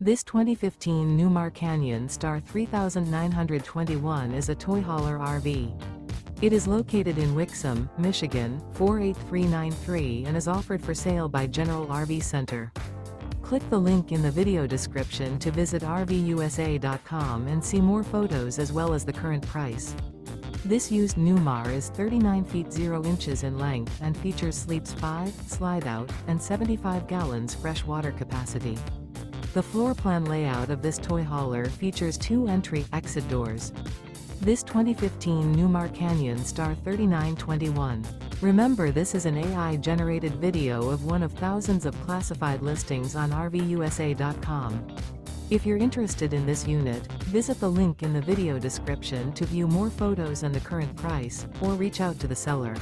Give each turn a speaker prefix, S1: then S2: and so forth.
S1: This 2015 Newmar Canyon Star 3921 is a toy hauler RV. It is located in Wixom, Michigan, 48393 and is offered for sale by General RV Center. Click the link in the video description to visit RVUSA.com and see more photos as well as the current price. This used Newmar is 39 feet 0 inches in length and features sleeps 5, slide-out, and 75 gallons fresh water capacity. The floor plan layout of this toy hauler features 2 entry-exit doors. This 2015 Newmar Canyon Star 3921. Remember, this is an AI-generated video of one of thousands of classified listings on RVUSA.com. If you're interested in this unit, visit the link in the video description to view more photos and the current price, or reach out to the seller.